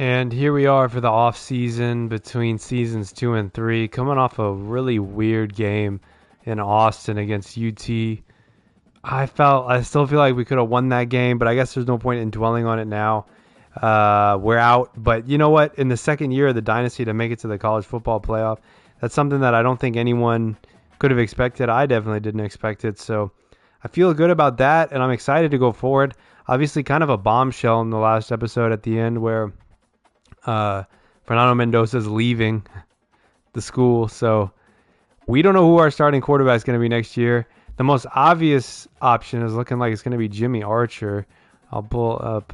And here we are for the off season between seasons 2 and 3, coming off a really weird game in Austin against UT. I still feel like we could have won that game, but I guess there's no point in dwelling on it now. We're out, but you know what? In the second year of the Dynasty to make it to the college football playoff, that's something that I don't think anyone could have expected. I definitely didn't expect it, so I feel good about that, and I'm excited to go forward. Obviously, kind of a bombshell in the last episode at the end where Fernando Mendoza's leaving the school, so we don't know who our starting quarterback is going to be next year. The most obvious option is looking like it's going to be Jimmy Archer. I'll pull up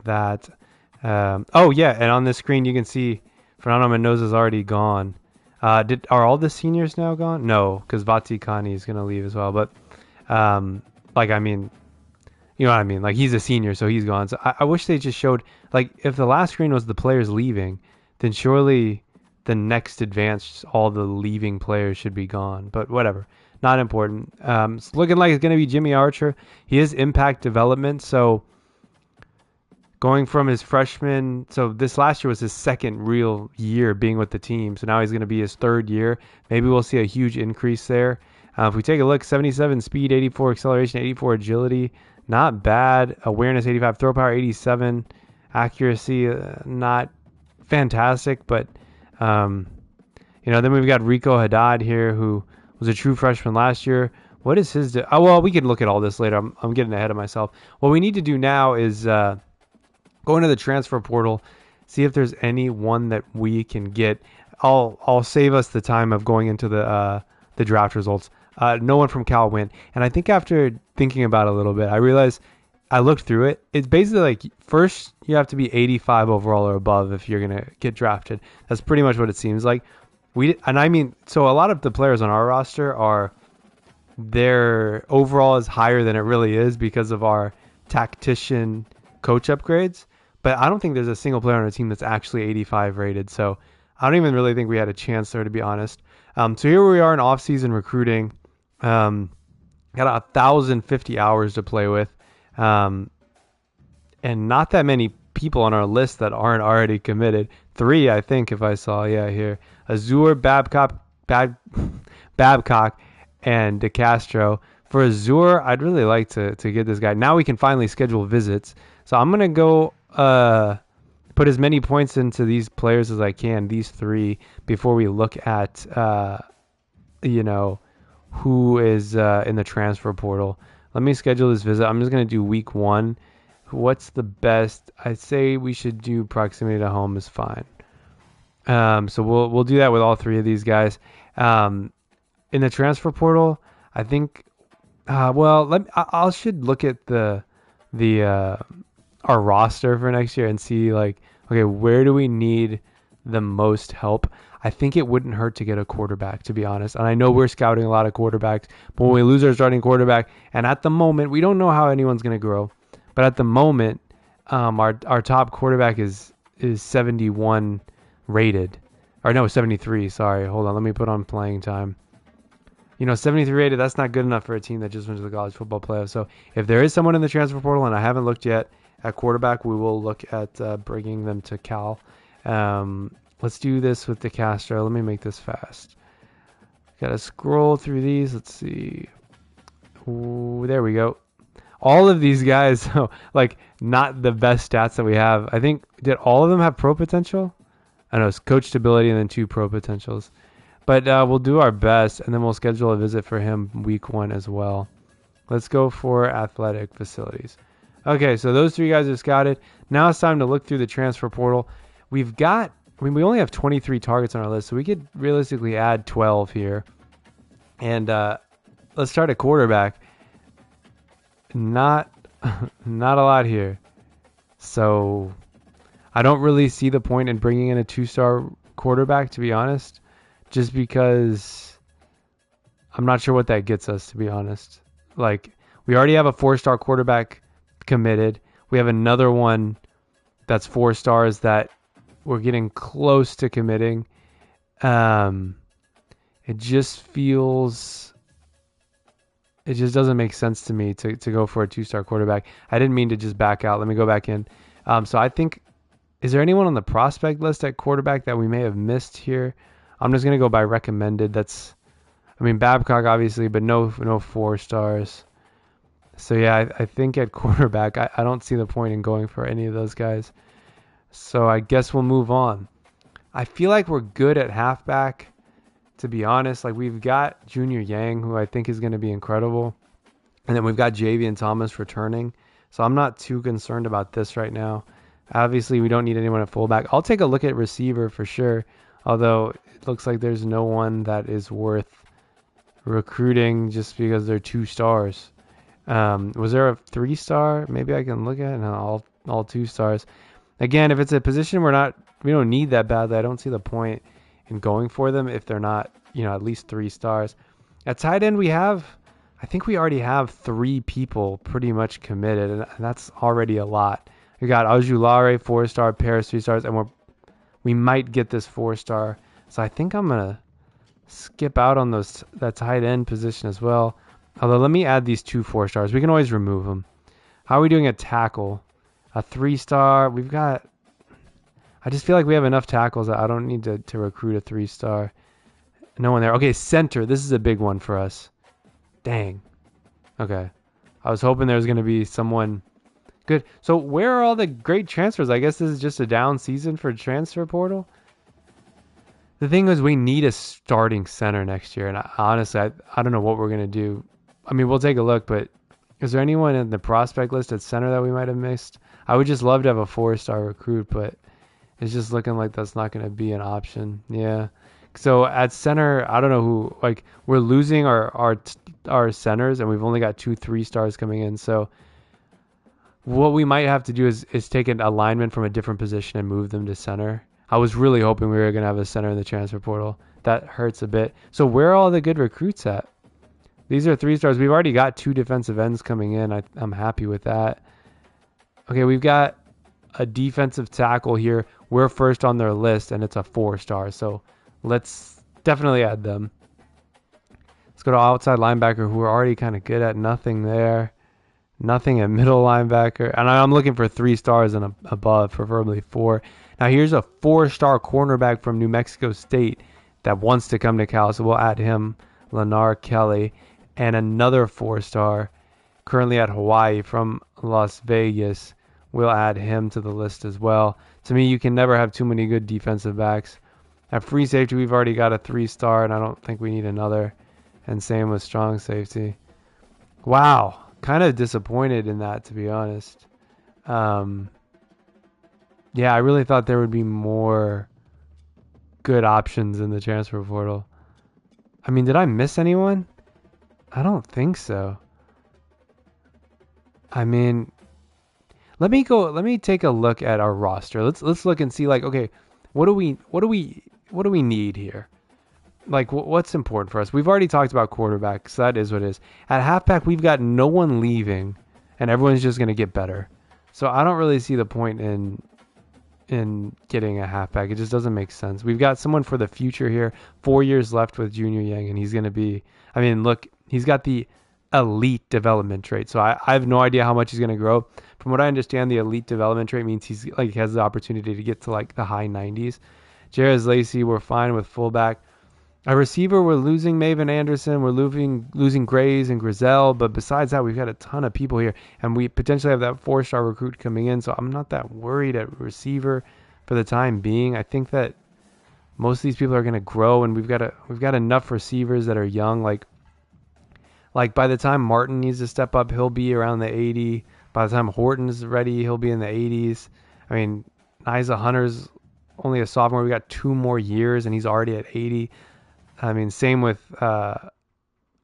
that. Oh, yeah, and on this screen you can see Fernando Mendoza's already gone. Are all the seniors now gone? No, because Vaticani is going to leave as well. But, you know what I mean? Like, he's a senior, so he's gone. So I wish they just showed, like, if the last screen was the players leaving, then surely the next advance, all the leaving players should be gone. But whatever. Not important. It's looking like it's going to be Jimmy Archer. He is impact development, so going from his freshman, so this last year was his second real year being with the team, so now he's going to be his third year. Maybe we'll see a huge increase there. If we take a look, 77 speed, 84 acceleration, 84 agility, not bad. Awareness 85, throw power 87, accuracy not fantastic, but then we've got Rico Haddad here, who was a true freshman last year. What is his? We can look at all this later. I'm getting ahead of myself. What we need to do now is go into the transfer portal, see if there's anyone that we can get. I'll save us the time of going into the draft results. No one from Cal went, and I think after thinking about it a little bit, I realized I looked through it. It's basically like first you have to be 85 overall or above if you're gonna get drafted. That's pretty much what it seems like. So a lot of the players on our roster their overall is higher than it really is because of our tactician coach upgrades. But I don't think there's a single player on our team that's actually 85 rated. So I don't even really think we had a chance there, to be honest. So here we are in off-season recruiting. Got 1,050 hours to play with. And not that many people on our list that aren't already committed. 3, I think, if I saw, here. Azure, Babcock, and DeCastro. For Azure, I'd really like to get this guy. Now we can finally schedule visits. So I'm going to go put as many points into these players as I can, these 3, before we look at, who is in the transfer portal. Let me schedule this visit. I'm just going to do week 1. What's the best? I'd say we should do proximity to home is fine. So we'll do that with all 3 of these guys. In the transfer portal, I think. I should look at the our roster for next year and see where do we need the most help. I think it wouldn't hurt to get a quarterback, to be honest. And I know we're scouting a lot of quarterbacks, but when we lose our starting quarterback, and at the moment we don't know how anyone's going to grow, but at the moment, our top quarterback is 71 rated. Or no, 73, sorry. Hold on, let me put on playing time. 73 rated, that's not good enough for a team that just went to the college football playoff. So if there is someone in the transfer portal, and I haven't looked yet at quarterback, we will look at bringing them to Cal. Let's do this with DeCastro. Let me make this fast. Got to scroll through these. Let's see. Ooh, there we go. All of these guys, not the best stats that we have. I think, did all of them have pro potential? I know it's coach stability and then 2 pro potentials. But we'll do our best, and then we'll schedule a visit for him week 1 as well. Let's go for athletic facilities. Okay, so those 3 guys are scouted. Now it's time to look through the transfer portal. We only have 23 targets on our list, so we could realistically add 12 here. And let's start at quarterback. Not a lot here. So I don't really see the point in bringing in a 2-star quarterback, to be honest, just because I'm not sure what that gets us, to be honest. We already have a 4-star quarterback committed. We have another one that's 4 stars that we're getting close to committing. It just doesn't make sense to me to go for a 2-star quarterback. I didn't mean to just back out. Let me go back in. So I think Is there anyone on the prospect list at quarterback that we may have missed here? I'm just gonna go by recommended. I mean, Babcock obviously, but no 4 stars. So yeah, I think at quarterback, I don't see the point in going for any of those guys. So I guess we'll move on. I feel like we're good at halfback, to be honest. Like we've got Junior Yang, who I think is going to be incredible. And then we've got Javian Thomas returning. So I'm not too concerned about this right now. Obviously, we don't need anyone at fullback. I'll take a look at receiver for sure. Although it looks like there's no one that is worth recruiting just because they're 2 stars. Was there a 3-star? Maybe I can look at it. No, all 2 stars. Again, if it's a position we don't need that badly, I don't see the point in going for them if they're not, at least 3 stars. At tight end, I think we already have 3 people pretty much committed, and that's already a lot. We got Ajulare, 4-star, Paris, 3 stars, and we might get this 4-star. So I think I'm gonna skip out on that tight end position as well. Although let me add these 2 4-stars. We can always remove them. How are we doing at tackle? A 3-star. I just feel like we have enough tackles that I don't need to recruit a 3-star. No one there. Okay, center. This is a big one for us. Dang. Okay. I was hoping there was going to be someone good. So where are all the great transfers? I guess this is just a down season for transfer portal. The thing is, we need a starting center next year. And honestly, I don't know what we're going to do. I mean, we'll take a look, but is there anyone in the prospect list at center that we might have missed? I would just love to have a 4-star recruit, but it's just looking like that's not going to be an option. Yeah. So at center, I don't know who. Like we're losing our centers, and we've only got 2 3-stars coming in. So what we might have to do is take an alignment from a different position and move them to center. I was really hoping we were going to have a center in the transfer portal. That hurts a bit. So where are all the good recruits at? These are 3-stars. We've already got 2 defensive ends coming in. I'm happy with that. Okay, we've got a defensive tackle here. We're first on their list, and it's a 4-star. So let's definitely add them. Let's go to outside linebacker, who we're already kind of good at. Nothing there. Nothing at middle linebacker. And I'm looking for 3 stars and above, preferably 4. Now here's a 4-star cornerback from New Mexico State that wants to come to Cal. So we'll add him, Lenar Kelly. And another 4-star currently at Hawaii from Las Vegas. We'll add him to the list as well. To me, you can never have too many good defensive backs. At free safety, we've already got a 3-star, and I don't think we need another. And same with strong safety. Wow. Kind of disappointed in that, to be honest. Yeah, I really thought there would be more good options in the transfer portal. I mean, did I miss anyone? I don't think so. I mean, let me take a look at our roster. Let's look and see, like, okay, what do we need here? Like, what's important for us? We've already talked about quarterback, so that is what it is. At halfback, we've got no one leaving, and everyone's just going to get better. So I don't really see the point in getting a halfback. It just doesn't make sense. We've got someone for the future here. 4 years left with Junior Yang, and he's going to be, I mean, look, he's got the elite development trait. So I have no idea how much he's going to grow. From what I understand, the elite development trait means he's like has the opportunity to get to like the high 90s. Jairus Lacey, we're fine with fullback. A receiver, we're losing Maven Anderson. We're losing Grays and Grizel. But besides that, we've got a ton of people here. And we potentially have that 4-star recruit coming in. So I'm not that worried at receiver for the time being. I think that most of these people are going to grow. And we've got enough receivers that are young. Like by the time Martin needs to step up, he'll be around the 80. By the time Horton's ready, he'll be in the 80s. I mean, Nyza Hunter's only a sophomore. We got 2 more years, and he's already at 80. I mean, same with, I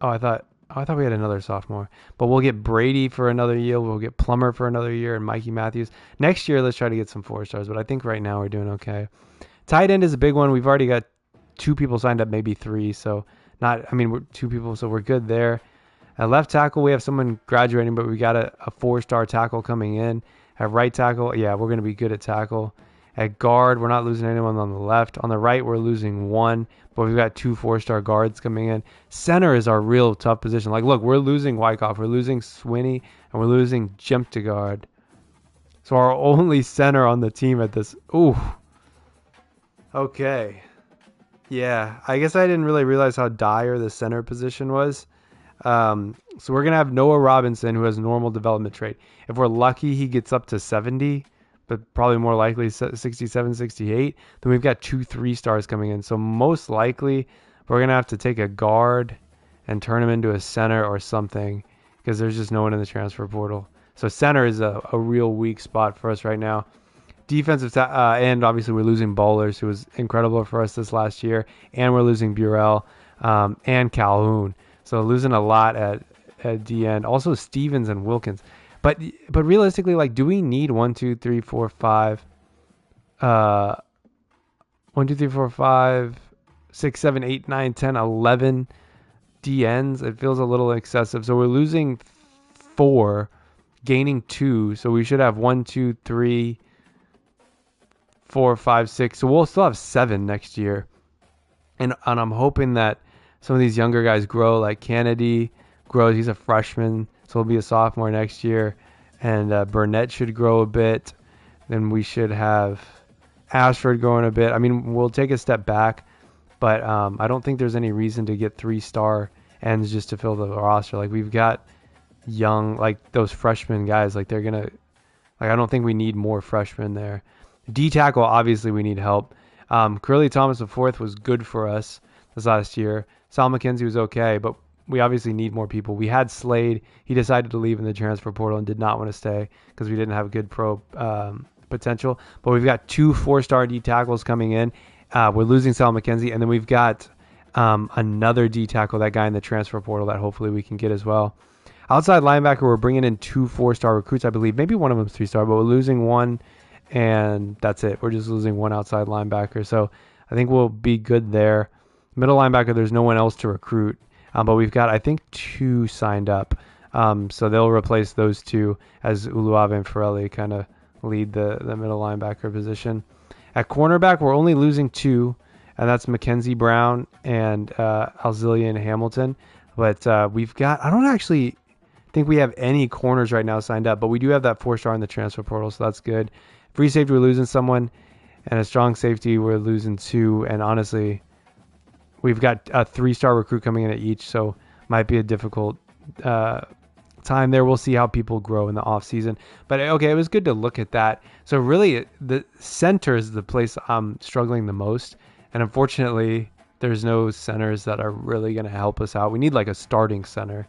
thought we had another sophomore, but we'll get Brady for another year. We'll get Plummer for another year and Mikey Matthews. Next year, let's try to get some 4-stars, but I think right now we're doing okay. Tight end is a big one. We've already got 2 people signed up, maybe 3. So we're 2 people, so we're good there. At left tackle, we have someone graduating, but we got a 4-star tackle coming in. At right tackle, yeah, we're going to be good at tackle. At guard, we're not losing anyone on the left. On the right, we're losing 1, but we've got 2 4-star guards coming in. Center is our real tough position. Like, look, we're losing Wyckoff, we're losing Swinney, and we're losing Jemtegard. So our only center on the team at this. Ooh. Okay. Yeah. I guess I didn't really realize how dire the center position was. So we're going to have Noah Robinson, who has normal development trait. If we're lucky, he gets up to 70, but probably more likely 67, 68. Then we've got 2 3-stars coming in. So most likely, we're going to have to take a guard and turn him into a center or something because there's just no one in the transfer portal. So center is a real weak spot for us right now. Defensive and obviously we're losing Bowlers, who was incredible for us this last year, and we're losing Burrell and Calhoun. So losing a lot at D end. Also Stevens and Wilkins. But realistically, like, do we need 1, 2, 3, 4, 5 1, 2, 3, 4, 5 6, 7, 8, 9, 10, 11 D ends? It feels a little excessive. So we're losing 4, gaining 2. So we should have 1, 2, 3, 4, 5, 6. So we'll still have 7 next year. And I'm hoping that some of these younger guys grow, like Kennedy grows. He's a freshman, so he'll be a sophomore next year. And Burnett should grow a bit. Then we should have Ashford growing a bit. I mean, we'll take a step back, but I don't think there's any reason to get 3-star ends just to fill the roster. Like, we've got young, like those freshman guys, like they're going to, like, I don't think we need more freshmen there. D-tackle, obviously we need help. Curly Thomas IV was good for us this last year. Sal McKenzie was okay, but we obviously need more people. We had Slade. He decided to leave in the transfer portal and did not want to stay because we didn't have good pro potential. But we've got 2 4-star D tackles coming in. We're losing Sal McKenzie, and then we've got another D tackle, that guy in the transfer portal that hopefully we can get as well. Outside linebacker, we're bringing in 2 4-star recruits, I believe. Maybe one of them's 3-star, but we're losing one, and that's it. We're just losing one outside linebacker. So I think we'll be good there. Middle linebacker, there's no one else to recruit. But we've got, I think, 2 signed up. So they'll replace those 2 as Uluave and Farelli kind of lead the middle linebacker position. At cornerback, we're only losing 2, and that's Mackenzie Brown and Alzillian Hamilton. But we've got, I don't actually think we have any corners right now signed up, but we do have that 4-star in the transfer portal, so that's good. Free safety, we're losing someone, and a strong safety, we're losing 2, and honestly, we've got a 3-star recruit coming in at each, so might be a difficult time there. We'll see how people grow in the offseason. But okay, it was good to look at that. So really, the center is the place I'm struggling the most, and unfortunately, there's no centers that are really going to help us out. We need like a starting center,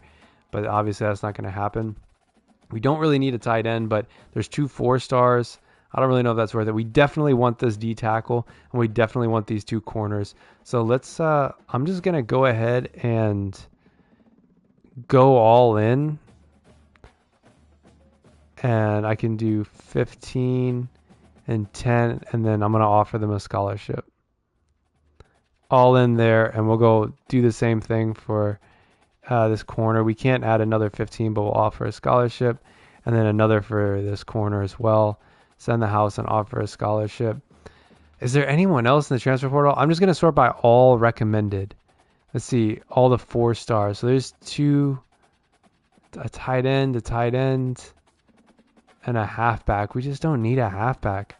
but obviously that's not going to happen. We don't really need a tight end, but there's 2 4-stars. I don't really know if that's worth it. We definitely want this D tackle, and we definitely want these 2 corners. So let's, I'm just going to go ahead and go all in. And I can do 15 and 10, and then I'm going to offer them a scholarship. All in there, and we'll go do the same thing for this corner. We can't add another 15, but we'll offer a scholarship, and then another for this corner as well. Send the house and offer a scholarship. Is there anyone else in the transfer portal? I'm just going to sort by all recommended. Let's see, all the 4-stars. So there's 2, a tight end, and a halfback. We just don't need a halfback.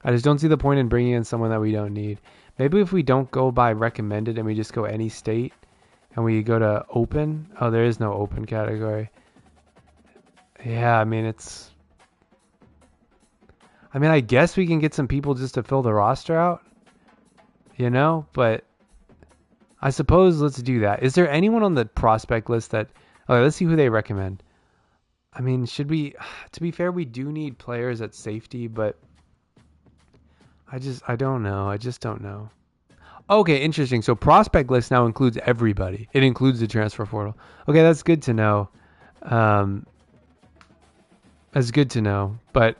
I just don't see the point in bringing in someone that we don't need. Maybe if we don't go by recommended and we just go any state and we go to open. Oh, there is no open category. Yeah, I mean, I guess we can get some people just to fill the roster out, but I suppose let's do that. Is there anyone on the prospect list that, okay, let's see who they recommend. I mean, should we, to be fair, we do need players at safety, but I don't know. I just don't know. Okay, interesting. So prospect list now includes everybody. It includes the transfer portal. Okay, that's good to know. That's good to know. But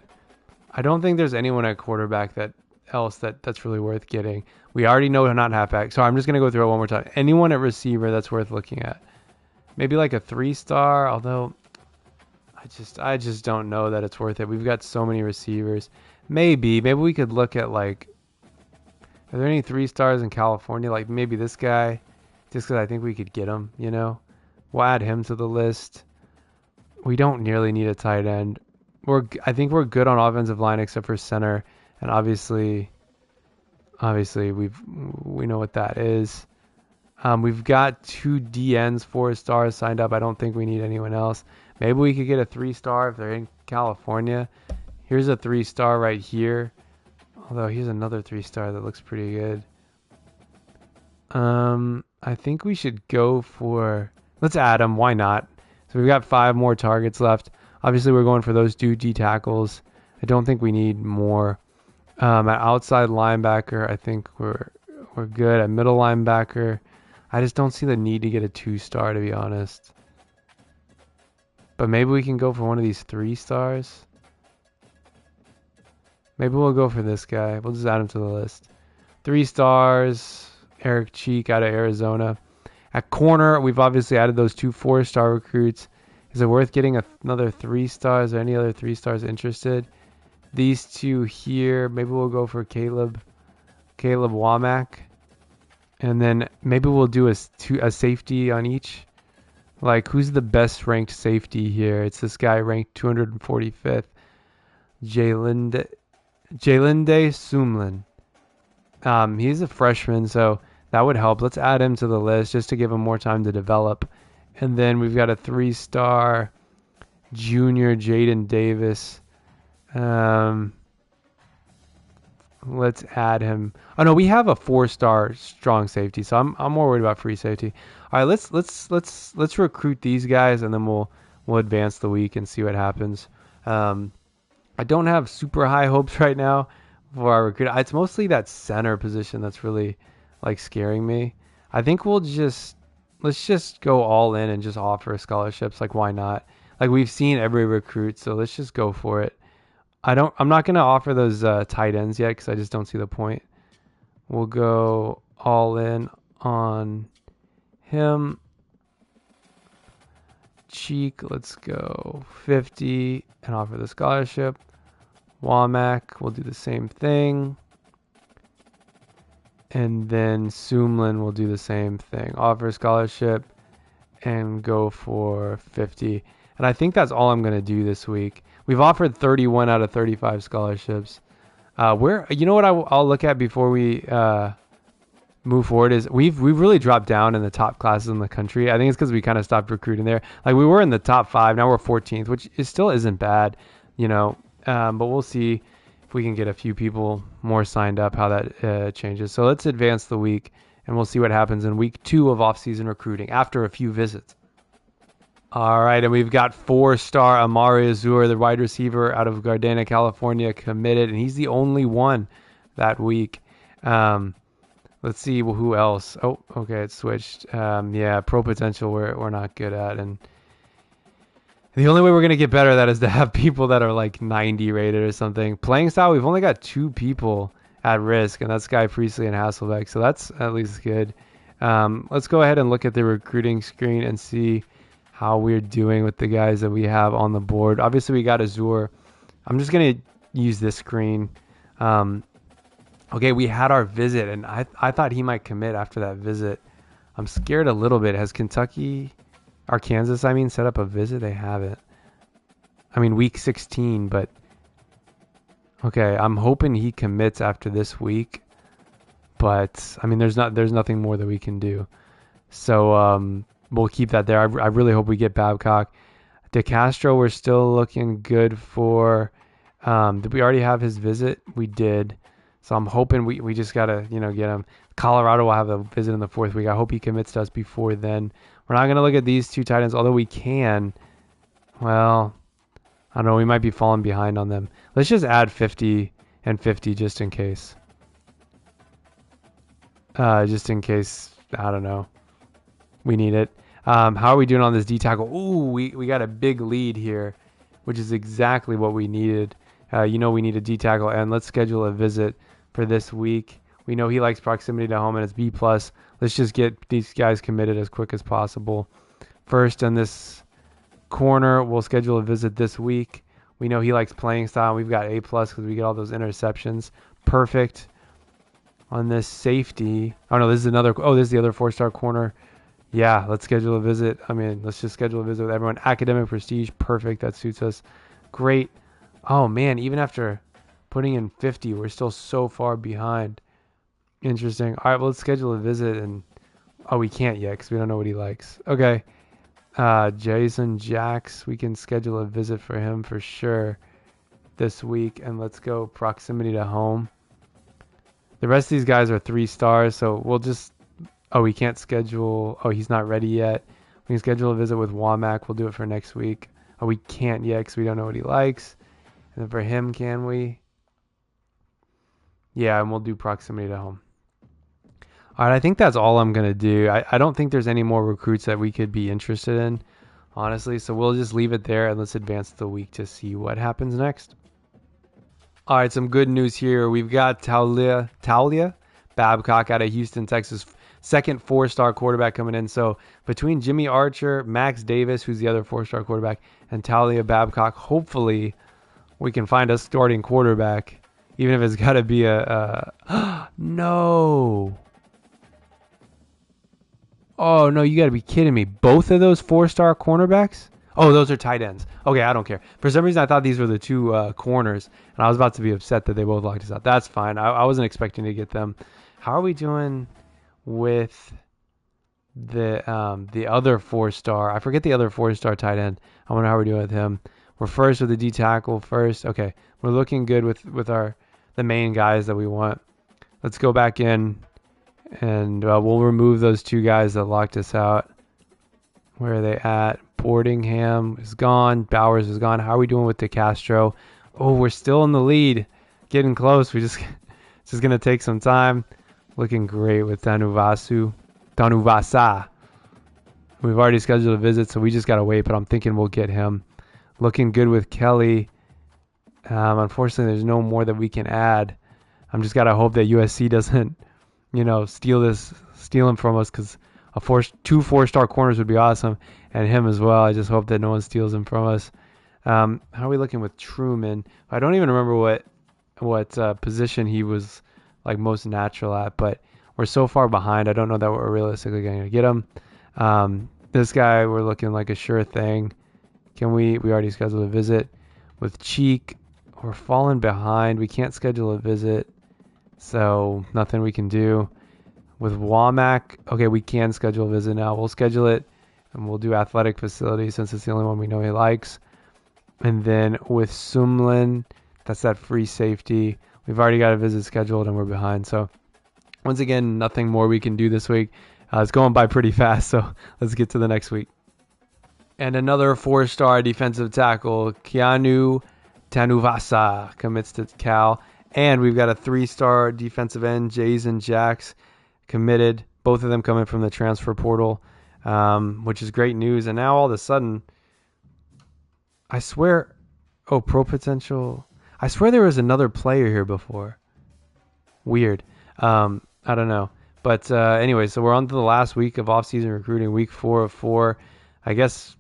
I don't think there's anyone at quarterback that's really worth getting. We already know not halfback. So I'm just going to go through it one more time. Anyone at receiver that's worth looking at. Maybe like a 3-star, although I just don't know that it's worth it. We've got so many receivers. Maybe we could look at, like, are there any 3-stars in California? Like maybe this guy, just because I think we could get him, We'll add him to the list. We don't nearly need a tight end. I think we're good on offensive line except for center, and obviously we know what that is. We've got 2 DNs, 4 stars signed up. I don't think we need anyone else. Maybe we could get a 3-star if they're in California. Here's a 3-star right here. Although here's another 3-star that looks pretty good. I think we should go for... Let's add him. Why not? So we've got 5 more targets left. Obviously, we're going for those 2 D tackles. I don't think we need more. At outside linebacker, I think we're good. At middle linebacker, I just don't see the need to get a 2-star, to be honest. But maybe we can go for one of these 3-stars. Maybe we'll go for this guy. We'll just add him to the list. 3 stars. Eric Cheek out of Arizona. At corner, we've obviously added those 2 4-star recruits. Is it worth getting another 3 stars or any other 3 stars interested? These 2 here, maybe we'll go for Caleb Womack. And then maybe we'll do a safety on each. Like, who's the best ranked safety here? It's this guy ranked 245th. Jalinde Sumlin. He's a freshman, so that would help. Let's add him to the list just to give him more time to develop. And then we've got a 3-star junior, Jaden Davis. Let's add him. Oh no, we have a 4-star strong safety, so I'm more worried about free safety. All right, let's recruit these guys, and then we'll advance the week and see what happens. I don't have super high hopes right now for our recruit. It's mostly that center position that's really like scaring me. I think let's just go all in and just offer scholarships. Like, why not? Like, we've seen every recruit, so let's just go for it. I'm not gonna offer those tight ends yet because I just don't see the point. We'll go all in on him. Cheek, let's go 50 and offer the scholarship. Womack, we'll do the same thing. And then Sumlin will do the same thing. Offer scholarship and go for 50. And I think that's all I'm going to do this week. We've offered 31 out of 35 scholarships. You know what I'll look at before we move forward is we've really dropped down in the top classes in the country. I think it's because we kind of stopped recruiting there. Like, we were in the top 5, now we're 14th, which still isn't bad, you know. But we'll see if we can get a few people more signed up, how that changes. So let's advance the week, and we'll see what happens in week 2 of off-season recruiting after a few visits. All right, and we've got 4-star Amari Azur, the wide receiver out of Gardena, California, committed, and he's the only one that week. Let's see who else. Oh, okay, it switched. Yeah, pro potential we're not good at, and the only way we're going to get better at that is to have people that are like 90 rated or something. Playing style, we've only got 2 people at risk, and that's Guy Priestley and Hasselbeck, so that's at least good. Let's go ahead and look at the recruiting screen and see how we're doing with the guys that we have on the board. Obviously, we got Azur. I'm just going to use this screen. Okay, we had our visit, and I thought he might commit after that visit. I'm scared a little bit. Has Kansas, set up a visit? They haven't. Week 16, but okay, I'm hoping he commits after this week. But there's nothing more that we can do. So we'll keep that there. I really hope we get Babcock. DeCastro, we're still looking good for. Did we already have his visit? We did. So I'm hoping we just gotta get him. Colorado will have a visit in the 4th week. I hope he commits to us before then. We're not gonna look at these 2 tight ends, although we can. Well, I don't know. We might be falling behind on them. Let's just add 50 and 50 just in case. Just in case, I don't know, we need it. How are we doing on this D tackle? Ooh, we got a big lead here, which is exactly what we needed. We need a D tackle, and let's schedule a visit for this week. We know he likes proximity to home, and it's B+. Let's just get these guys committed as quick as possible. First, in this corner, we'll schedule a visit this week. We know he likes playing style. We've got A+ because we get all those interceptions. Perfect. On this safety. Oh, no, this is the other 4-star corner. Yeah, let's schedule a visit. Let's just schedule a visit with everyone. Academic prestige. Perfect. That suits us. Great. Oh man, even after putting in 50, we're still so far behind. Interesting. All right, well, let's schedule a visit. And oh, we can't yet because we don't know what he likes. Okay. Jason Jacks, we can schedule a visit for him for sure this week. And let's go proximity to home. The rest of these guys are 3 stars, so we'll just... Oh, we can't schedule... Oh, he's not ready yet. We can schedule a visit with Womack. We'll do it for next week. Oh, we can't yet because we don't know what he likes. And then for him, can we? Yeah, and we'll do proximity to home. All right, I think that's all I'm going to do. I don't think there's any more recruits that we could be interested in, honestly. So we'll just leave it there and let's advance the week to see what happens next. All right, some good news here. We've got Taulia Babcock out of Houston, Texas. Second 4-star quarterback coming in. So between Jimmy Archer, Max Davis, who's the other 4-star quarterback, and Taulia Babcock, hopefully we can find a starting quarterback, even if it's got to be no. Oh, no, you got to be kidding me. Both of those 4-star cornerbacks? Oh, those are tight ends. Okay, I don't care. For some reason, I thought these were the 2 corners, and I was about to be upset that they both locked us out. That's fine. I wasn't expecting to get them. How are we doing with the other 4-star? I forget the other 4-star tight end. I wonder how we're doing with him. We're first with the D tackle first. Okay, we're looking good with the main guys that we want. Let's go back in. And we'll remove those 2 guys that locked us out. Where are they at? Boardingham is gone. Bowers is gone. How are we doing with DeCastro? Oh, we're still in the lead. Getting close. It's just going to take some time. Looking great with Danuvasa. We've already scheduled a visit, so we just got to wait, but I'm thinking we'll get him. Looking good with Kelly. Unfortunately, there's no more that we can add. I'm just got to hope that USC doesn't steal him from us, because 2 4-star corners would be awesome, and him as well. I just hope that no one steals him from us. How are we looking with Truman? I don't even remember what position he was like most natural at, but we're so far behind. I don't know that we're realistically going to get him. This guy, we're looking like a sure thing. We already scheduled a visit with Cheek. We're falling behind. We can't schedule a visit. So nothing we can do. With Womack, okay, we can schedule a visit now. We'll schedule it, and we'll do athletic facility since it's the only one we know he likes. And then with Sumlin, that's that free safety. We've already got a visit scheduled, and we're behind. So once again, nothing more we can do this week. It's going by pretty fast, so let's get to the next week. And another 4-star defensive tackle, Keanu Tanuvasa, commits to Cal. And we've got a 3-star defensive end, Jason Jacks, committed. Both of them coming from the transfer portal, which is great news. And now all of a sudden, I swear, pro potential. I swear there was another player here before. Weird. I don't know. But anyway, so we're on to the last week of offseason recruiting, week 4 of 4. I guess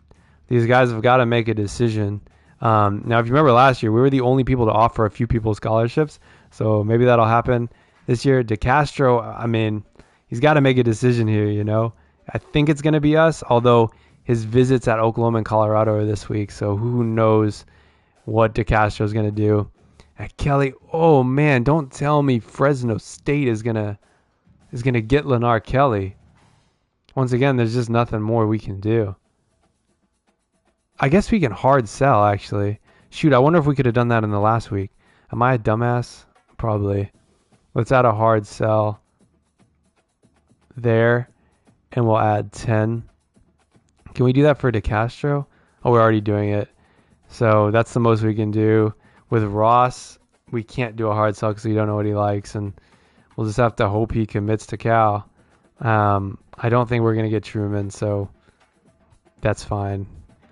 these guys have got to make a decision. Now, if you remember last year, we were the only people to offer a few people scholarships. So maybe that'll happen this year. DeCastro, I mean, he's got to make a decision here, I think it's going to be us, although his visits at Oklahoma and Colorado are this week. So who knows what DeCastro is going to do. At Kelly, oh, man, don't tell me Fresno State is going to get Lennar Kelly. Once again, there's just nothing more we can do. I guess we can hard sell, actually. Shoot, I wonder if we could have done that in the last week. Am I a dumbass? Probably. Let's add a hard sell there, and we'll add 10. Can we do that for DeCastro? Oh, we're already doing it. So that's the most we can do. With Ross, we can't do a hard sell because we don't know what he likes, and we'll just have to hope he commits to Cal. I don't think we're going to get Truman, so that's fine.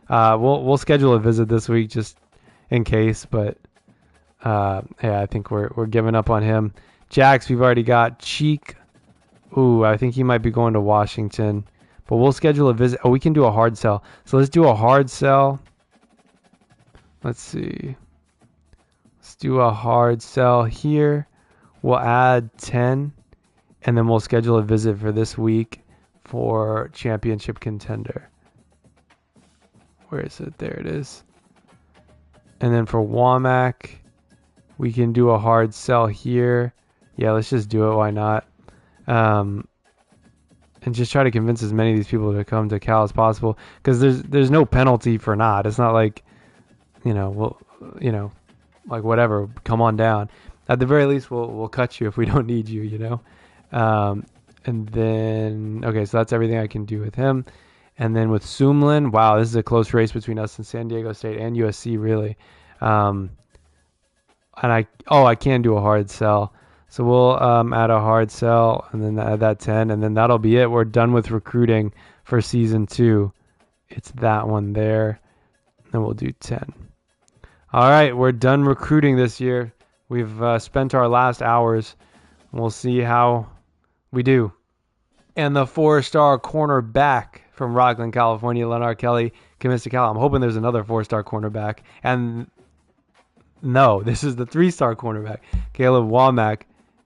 We'll schedule a visit this week just in case, but I think we're giving up on him. Jax, we've already got. Cheek, ooh, I think he might be going to Washington, but we'll schedule a visit. Oh, we can do a hard sell. So let's do a hard sell. Let's see. Let's do a hard sell here. We'll add 10, and then we'll schedule a visit for this week for championship contender. Where is it? There it is. And then for Womack, we can do a hard sell here. Yeah, let's just do it. Why not? And just try to convince as many of these people to come to Cal as possible, because there's no penalty for not. It's not like, like whatever, come on down. At the very least, we'll cut you if we don't need you, And then, okay, so that's everything I can do with him. And then with Sumlin, wow, this is a close race between us and San Diego State and USC, really. And I can do a hard sell. So we'll add a hard sell and then add that 10, and then that'll be it. We're done with recruiting for season 2. It's that one there. Then we'll do 10. All right, we're done recruiting this year. We've spent our last hours. We'll see how we do. And the 4-star cornerback from Rockland, California, Leonard Kelly, commits to Cal. I'm hoping there's another 4-star cornerback. And no, this is the 3-star cornerback. Caleb Womack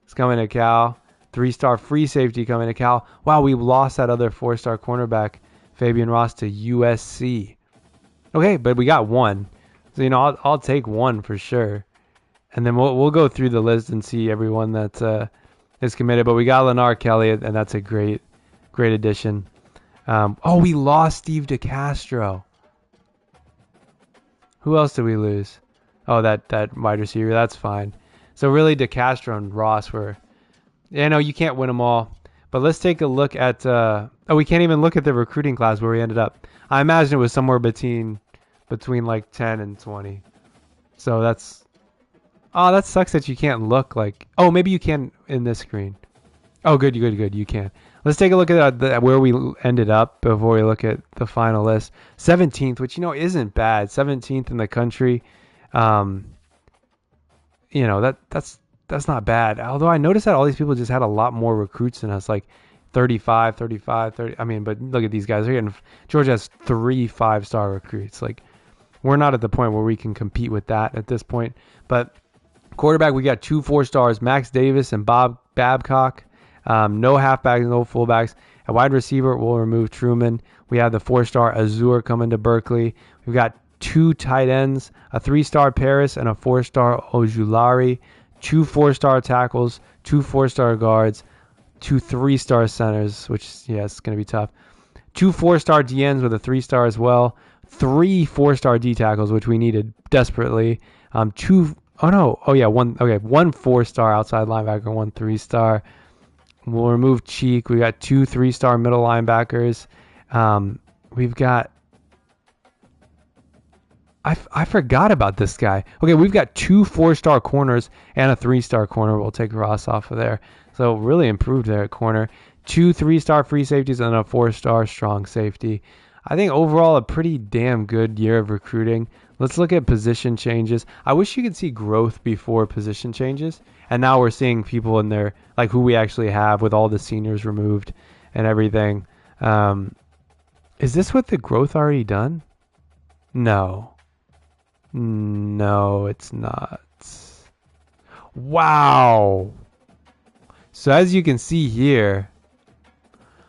is coming to Cal. 3-star free safety coming to Cal. Wow, we lost that other 4-star cornerback, Fabian Ross, to USC. Okay, but we got one. So, I'll take one for sure. And then we'll go through the list and see everyone that is committed. But we got Leonard Kelly, and that's a great addition. We lost Steve DeCastro. Who else did we lose? Oh, that wide receiver. That's fine. So really, DeCastro and Ross were... you can't win them all. But let's take a look at... we can't even look at the recruiting class where we ended up. I imagine it was somewhere between like 10 and 20. So that's... Oh, that sucks that you can't look like... Oh, maybe you can in this screen. Oh, good. You can. Let's take a look at where we ended up before we look at the final list. 17th, which, isn't bad. 17th in the country. That's not bad. Although I noticed that all these people just had a lot more recruits than us, like 35, 30. I mean, but look at these guys. Georgia has 3 5-star recruits. Like, we're not at the point where we can compete with that at this point. But quarterback, we got 2 4-stars, Max Davis and Bob Babcock. No halfbacks, no fullbacks. At wide receiver, we'll remove Truman. We have the 4-star Azur coming to Berkeley. We've got 2 tight ends, a 3-star Paris and a 4-star Ojulari, 2 4-star tackles, 2 4-star guards, 2 3-star centers, which, it's going to be tough. 2 4-star DNs with a 3-star as well. 3 4-star D tackles, which we needed desperately. 1 4-star outside linebacker, 1 3-star. We'll remove Cheek. We got 2 3-star middle linebackers. We've got... I forgot about this guy. Okay, we've got 2 4-star corners and a 3-star corner. We'll take Ross off of there. So really improved there at corner. 2 3-star free safeties and a 4-star strong safety. I think overall a pretty damn good year of recruiting. Let's look at position changes. I wish you could see growth before position changes. And now we're seeing people in there, like who we actually have with all the seniors removed and everything. Is this with the growth already done? No, it's not. Wow. So as you can see here,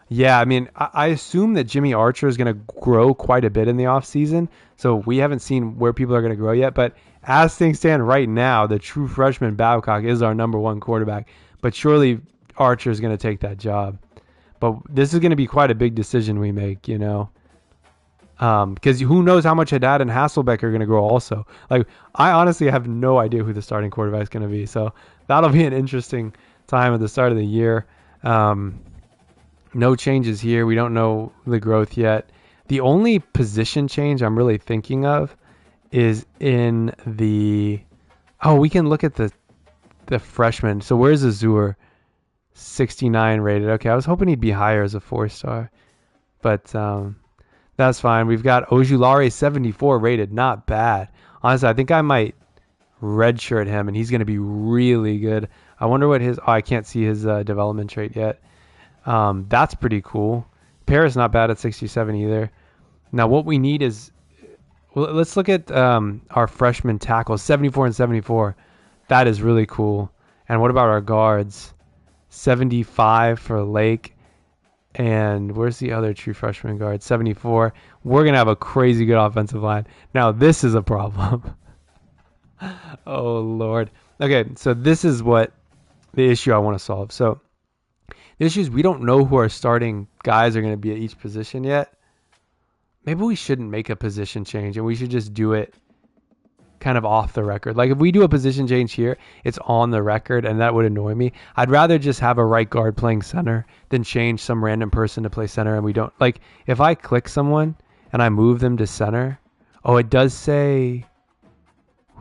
yeah, I mean, I assume that Jimmy Archer is going to grow quite a bit in the offseason. So we haven't seen where people are going to grow yet. But as things stand right now, the true freshman Babcock is our number 1 quarterback. But surely Archer is going to take that job. But this is going to be quite a big decision we make, because who knows how much Haddad and Hasselbeck are going to grow also. Like, I honestly have no idea who the starting quarterback is going to be. So that'll be an interesting time at the start of the year. No changes here. We don't know the growth yet. The only position change I'm really thinking of is in the... Oh, we can look at the freshman. So where's Azur? 69 rated. Okay, I was hoping he'd be higher as a 4-star. But that's fine. We've got Ojulari 74 rated. Not bad. Honestly, I think I might redshirt him, and he's going to be really good. I wonder what his... Oh, I can't see his development trait yet. That's pretty cool. Paris not bad at 67 either. Now what we need is... Well, let's look at our freshman tackles. 74 and 74. That is really cool. And what about our guards? 75 for Lake. And where's the other true freshman guard? 74. We're going to have a crazy good offensive line. Now, this is a problem. Oh Lord. Okay, so this is what the issue I want to solve. So the issue is we don't know who our starting guys are going to be at each position yet. Maybe we shouldn't make a position change and we should just do it kind of off the record. Like if we do a position change here, it's on the record and that would annoy me. I'd rather just have a right guard playing center than change some random person to play center and we don't. Like if I click someone and I move them to center, oh, it does say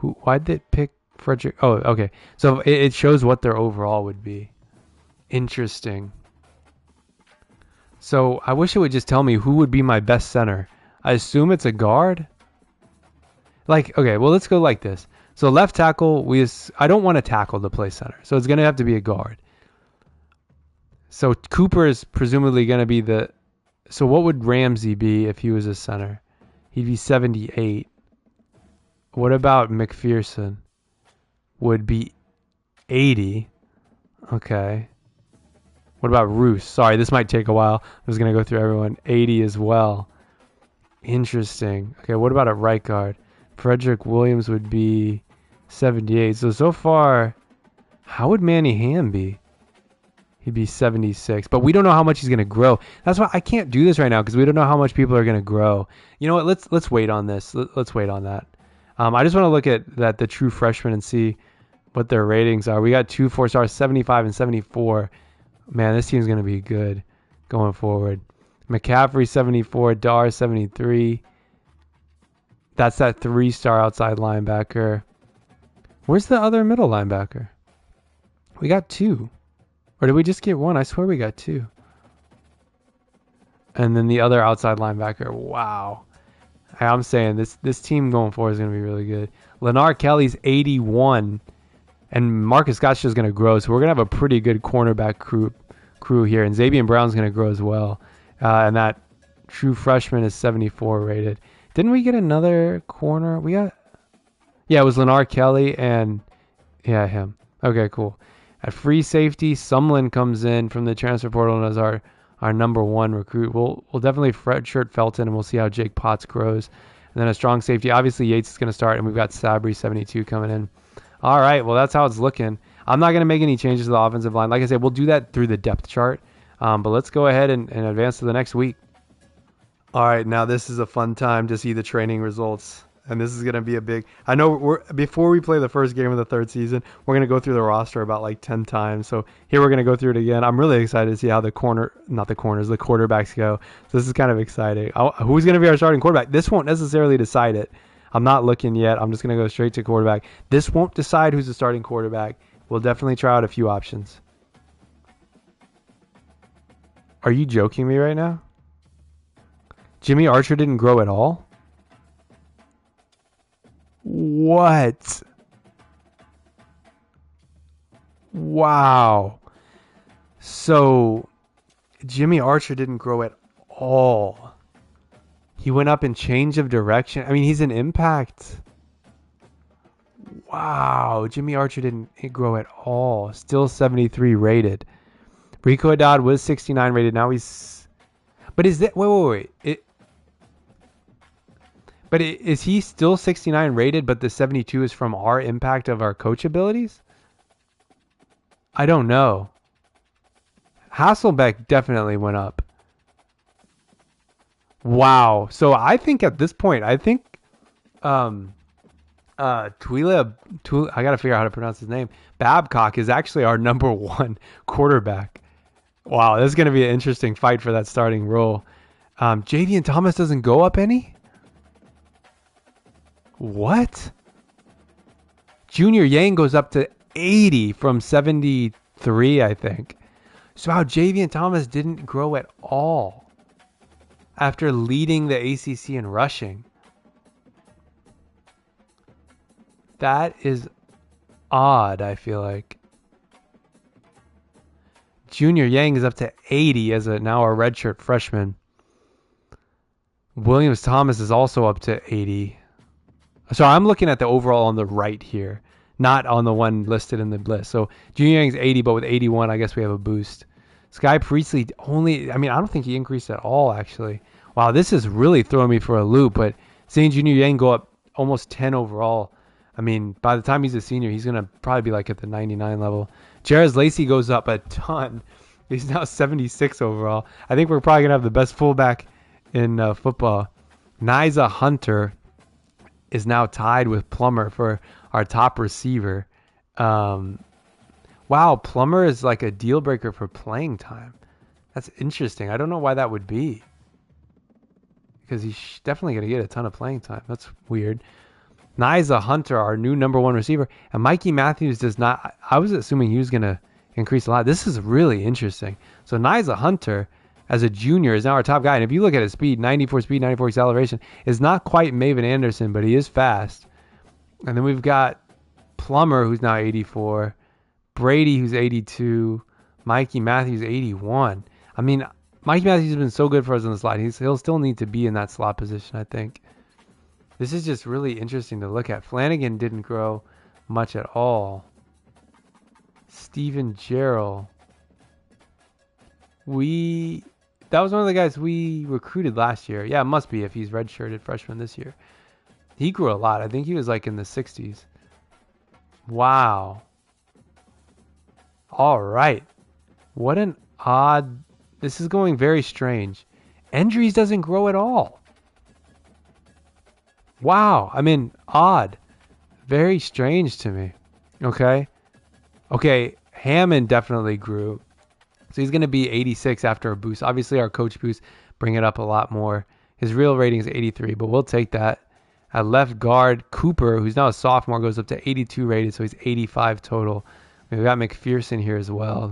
why'd they pick Frederick? Oh, okay. So it shows what their overall would be. Interesting. So I wish it would just tell me who would be my best center. I assume it's a guard. Like, okay, well, let's go like this. So left tackle, I don't want a tackle to play center. So it's going to have to be a guard. So Cooper is presumably going to be so what would Ramsey be if he was a center? He'd be 78. What about McPherson? Would be 80. Okay. What about Roos? Sorry, this might take a while. I was going to go through everyone. 80 as well. Interesting. Okay, what about a right guard? Frederick Williams would be 78. So far, how would Manny Ham be? He'd be 76. But we don't know how much he's going to grow. That's why I can't do this right now because we don't know how much people are going to grow. You know what? Let's wait on this. Let's wait on that. I just want to look at the true freshmen and see what their ratings are. We got 2 4-stars, 75 and 74. Man, this team's going to be good going forward. McCaffrey, 74. Dar, 73. That's that 3-star outside linebacker. Where's the other middle linebacker? We got 2. Or did we just get 1? I swear we got 2. And then the other outside linebacker. Wow. I'm saying this team going forward is going to be really good. Lenar Kelly's 81. And Marcus Gotcha is going to grow. So we're going to have a pretty good cornerback crew here. And Xavier Brown's going to grow as well. And that true freshman is 74 rated. Didn't we get another corner? Yeah, it was Lenar Kelly and him. Okay, cool. At free safety, Sumlin comes in from the transfer portal and as our number 1 recruit. We'll definitely redshirt Felton and we'll see how Jake Potts grows. And then a strong safety. Obviously, Yates is going to start and we've got Sabri, 72, coming in. All right, well, that's how it's looking. I'm not going to make any changes to the offensive line. Like I said, we'll do that through the depth chart. But let's go ahead and advance to the next week. All right, now this is a fun time to see the training results. And this is going to be a big... I know before we play the first game of the 3rd season, we're going to go through the roster about like 10 times. So here we're going to go through it again. I'm really excited to see how the quarterbacks go. So this is kind of exciting. Who's going to be our starting quarterback? This won't necessarily decide it. I'm not looking yet. I'm just going to go straight to quarterback. This won't decide who's the starting quarterback. We'll definitely try out a few options. Are you joking me right now? Jimmy Archer didn't grow at all? What? Wow. So, Jimmy Archer didn't grow at all. He went up in change of direction. I mean, he's an impact. Wow. Jimmy Archer didn't grow at all. Still 73 rated. Rico Haddad was 69 rated. Now he's... But is that... Wait. But is he still 69 rated, but the 72 is from our impact of our coach abilities? I don't know. Hasselbeck definitely went up. Wow. So I think at this point, Twila, I got to figure out how to pronounce his name. Babcock is actually our number 1 quarterback. Wow, this is going to be an interesting fight for that starting role. Javian Thomas doesn't go up any? What? Junior Yang goes up to 80 from 73, I think. So how Javian Thomas didn't grow at all after leading the ACC in rushing. That is odd, I feel like. Junior Yang is up to 80 as now a redshirt freshman. Williams Thomas is also up to 80. So I'm looking at the overall on the right here, not on the one listed in the list. So Junior Yang's 80, but with 81, I guess we have a boost. Sky Priestley I don't think he increased at all, actually. Wow, this is really throwing me for a loop, but seeing Junior Yang go up almost 10 overall, I mean, by the time he's a senior, he's going to probably be like at the 99 level. Jarez Lacey goes up a ton. He's now 76 overall. I think we're probably going to have the best fullback in football. Nyza Hunter is now tied with Plummer for our top receiver. Wow, Plummer is like a deal breaker for playing time. That's interesting. I don't know why that would be. Because he's definitely going to get a ton of playing time. That's weird. Nyza Hunter, our new number one receiver. And Mikey Matthews does not... I was assuming he was going to increase a lot. This is really interesting. So Nyza Hunter, as a junior, is now our top guy. And if you look at his speed, 94 speed, 94 acceleration, is not quite Maven Anderson, but he is fast. And then we've got Plummer, who's now 84. Brady, who's 82. Mikey Matthews, 81. I mean, Mikey Matthews has been so good for us in the slot. He'll still need to be in that slot position, I think. This is just really interesting to look at. Flanagan didn't grow much at all. Steven Gerald. That was one of the guys we recruited last year. Yeah, it must be if he's redshirted freshman this year. He grew a lot. I think he was like in the 60s. Wow. All right. What an odd... This is going very strange. Endries doesn't grow at all. Wow. I mean, odd. Very strange to me. Okay. Hammond definitely grew. So he's going to be 86 after a boost. Obviously, our coach boost bring it up a lot more. His real rating is 83, but we'll take that. At left guard, Cooper, who's now a sophomore, goes up to 82 rated, so he's 85 total. We've got McPherson here as well,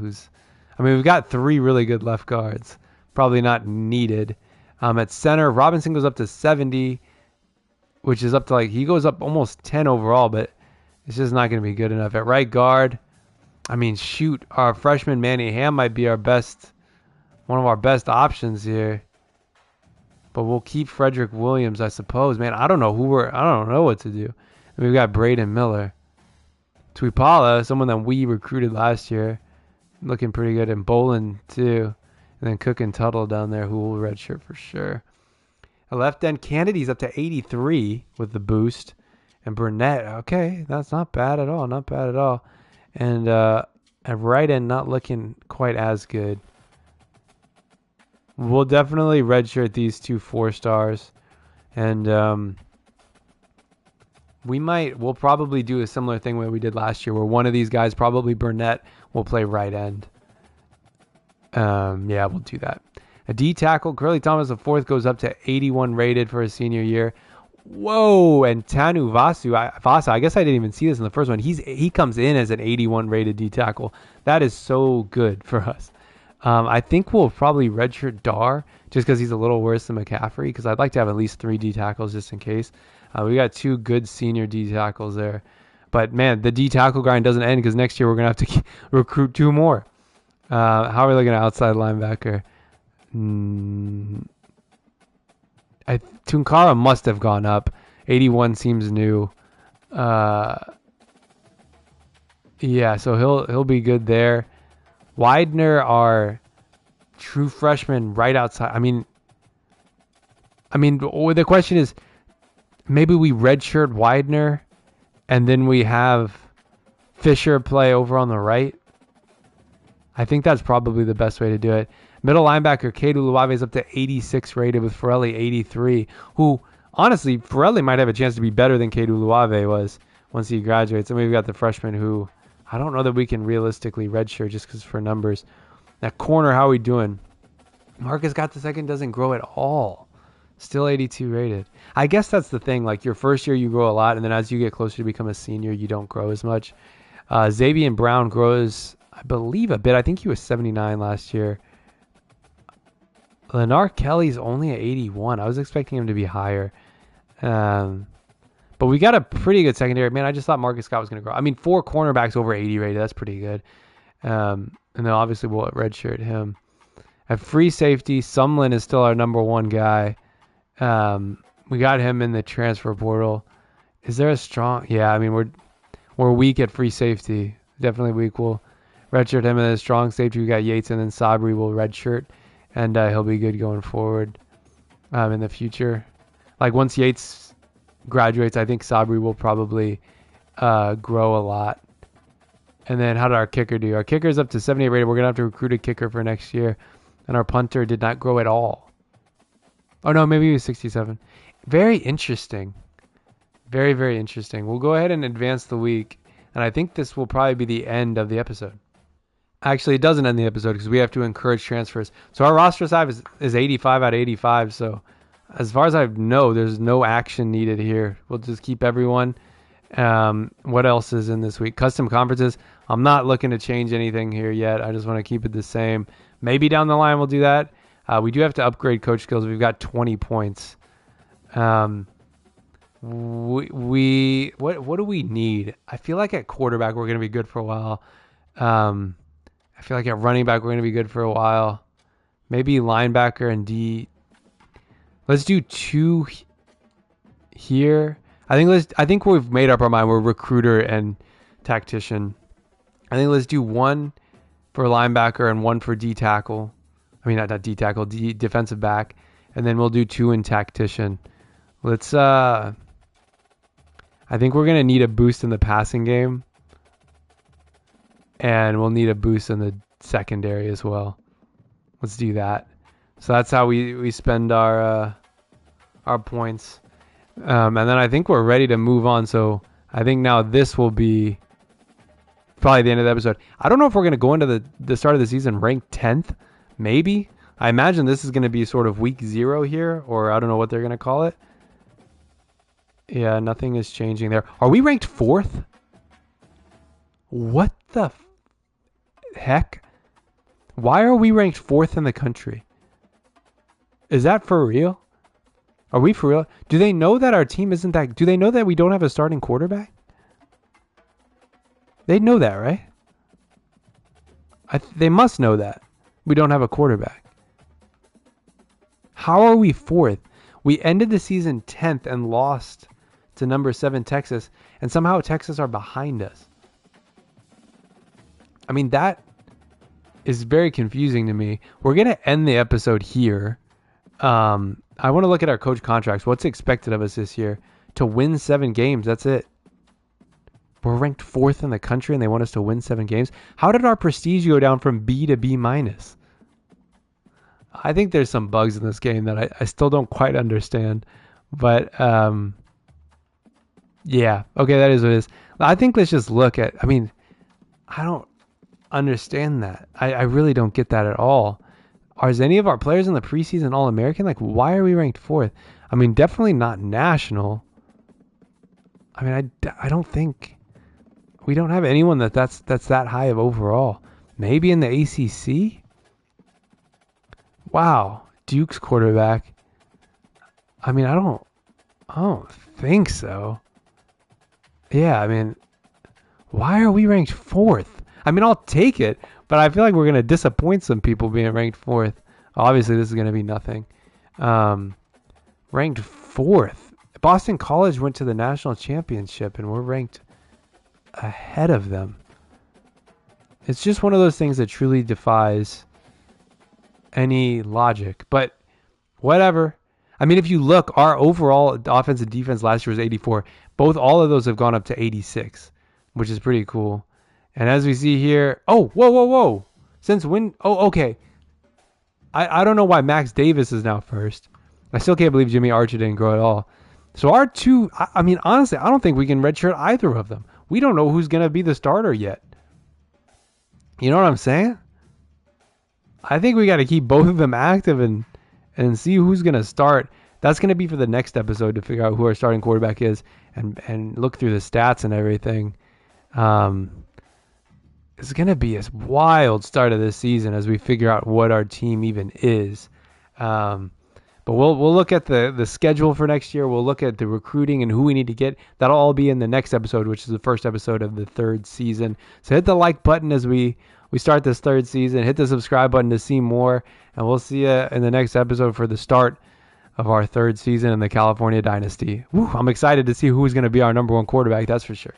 we've got three really good left guards. Probably not needed. At center, Robinson goes up to 70, which is up to he goes up almost 10 overall, but it's just not going to be good enough. At right guard, our freshman Manny Ham might be one of our best options here. But we'll keep Frederick Williams, I suppose. Man, I don't know what to do. And we've got Braden Miller. Tuipala, someone that we recruited last year, looking pretty good. And Bolin, too. And then Cook and Tuttle down there, who will redshirt for sure. A left end, Kennedy's up to 83 with the boost. And Burnett, okay, that's not bad at all. Not bad at all. And at right end, not looking quite as good. We'll definitely redshirt these two 4-stars. And we'll probably do a similar thing where we did last year, where one of these guys, probably Burnett, will play right end. Yeah, we'll do that. A D tackle, Curly Thomas, the fourth, goes up to 81 rated for his senior year. Whoa, and Tanu Vasa, I guess I didn't even see this in the first one. He comes in as an 81 rated D tackle. That is so good for us. I think we'll probably redshirt Dar just because he's a little worse than McCaffrey, because I'd like to have at least 3 D tackles just in case. We got 2 good senior D tackles there. But, man, the D tackle grind doesn't end because next year we're going to have to recruit 2 more. How are we looking at outside linebacker? Tunkara must have gone up. 81 seems new. Yeah, so he'll be good there. Widener, our true freshman, right outside. I mean, the question is, maybe we redshirt Widener, and then we have Fisher play over on the right. I think that's probably the best way to do it. Middle linebacker, Kedu Luave is up to 86 rated with Forelli 83, who, honestly, Forelli might have a chance to be better than Kedu Luave was once he graduates. And we've got the freshman who I don't know that we can realistically redshirt just because for numbers. That corner, how are we doing? Marcus got the second, doesn't grow at all. Still 82 rated. I guess that's the thing. Like, your first year, you grow a lot, and then as you get closer to become a senior, you don't grow as much. Xavier Brown grows, I believe, a bit. I think he was 79 last year. Lenar Kelly's only at 81. I was expecting him to be higher. But we got a pretty good secondary. Man, I just thought Marcus Scott was going to grow. 4 cornerbacks over 80 rated. That's pretty good. And then obviously we'll redshirt him. At free safety, Sumlin is still our number 1 guy. We got him in the transfer portal. Is there a strong... Yeah, we're weak at free safety. Definitely weak. We'll redshirt him in a strong safety. We got Yates, and then Sabri will redshirt. And he'll be good going forward in the future. Like, once Yates graduates, I think Sabri will probably grow a lot. And then how did our kicker do? Our kicker's up to 78 rated. We're going to have to recruit a kicker for next year. And our punter did not grow at all. Oh, no, maybe he was 67. Very interesting. Very, very interesting. We'll go ahead and advance the week. And I think this will probably be the end of the episode. Actually, it doesn't end the episode because we have to encourage transfers. So our roster size is 85 out of 85. So as far as I know, there's no action needed here. We'll just keep everyone. What else is in this week? Custom conferences. I'm not looking to change anything here yet. I just want to keep it the same. Maybe down the line we'll do that. We do have to upgrade coach skills. We've got 20 points. What do we need? I feel like at quarterback we're going to be good for a while. I feel like at running back we're going to be good for a while. Maybe linebacker and D. Let's do 2 here. I think we've made up our mind. We're recruiter and tactician. I think let's do 1 for linebacker and 1 for D tackle. I mean, not D tackle, defensive back. And then we'll do 2 in tactician. Let's, I think we're going to need a boost in the passing game. And we'll need a boost in the secondary as well. Let's do that. So that's how we spend our points. And then I think we're ready to move on. So I think now this will be probably the end of the episode. I don't know if we're going to go into the start of the season ranked 10th. Maybe. I imagine this is going to be sort of week 0 here. Or I don't know what they're going to call it. Yeah, nothing is changing there. Are we ranked 4th? What the heck? Why are we ranked 4th in the country? Is that for real? Are we for real? Do they know that our team isn't that... Do they know that we don't have a starting quarterback? They know that, right? They must know that. We don't have a quarterback. How are we 4th? We ended the season 10th and lost to number 7 Texas. And somehow Texas are behind us. I mean, that is very confusing to me. We're going to end the episode here. I want to look at our coach contracts. What's expected of us this year? To win 7 games. That's it. We're ranked 4th in the country and they want us to win 7 games. How did our prestige go down from B to B minus? I think there's some bugs in this game that I still don't quite understand. But, yeah. Okay, that is what it is. I think let's just look at... I mean, I don't understand that. I really don't get that at all. Are any of our players in the preseason All-American? Like, why are we ranked 4th? I mean, definitely not national. I mean, I don't think... We don't have anyone that's that high of overall. Maybe in the ACC? Wow. Duke's quarterback. I mean, I don't think so. Yeah, I mean, why are we ranked 4th? I mean, I'll take it, but I feel like we're going to disappoint some people being ranked 4th. Obviously, this is going to be nothing. Ranked 4th. Boston College went to the national championship, and we're ranked ahead of them. It's just one of those things that truly defies any logic. But whatever. I mean, if you look, our overall offense and defense last year was 84. All of those have gone up to 86, which is pretty cool. And as we see here, oh, whoa. Since when? Oh, okay. I don't know why Max Davis is now first. I still can't believe Jimmy Archer didn't grow at all. So our 2, I mean, honestly, I don't think we can redshirt either of them. We don't know who's going to be the starter yet. You know what I'm saying? I think we got to keep both of them active and see who's going to start. That's going to be for the next episode to figure out who our starting quarterback is and look through the stats and everything. It's going to be a wild start of this season as we figure out what our team even is. But we'll look at the schedule for next year. We'll look at the recruiting and who we need to get. That'll all be in the next episode, which is the first episode of the 3rd season. So hit the like button as we start this 3rd season. Hit the subscribe button to see more. And we'll see you in the next episode for the start of our 3rd season in the California Dynasty. Woo, I'm excited to see who's going to be our number 1 quarterback. That's for sure.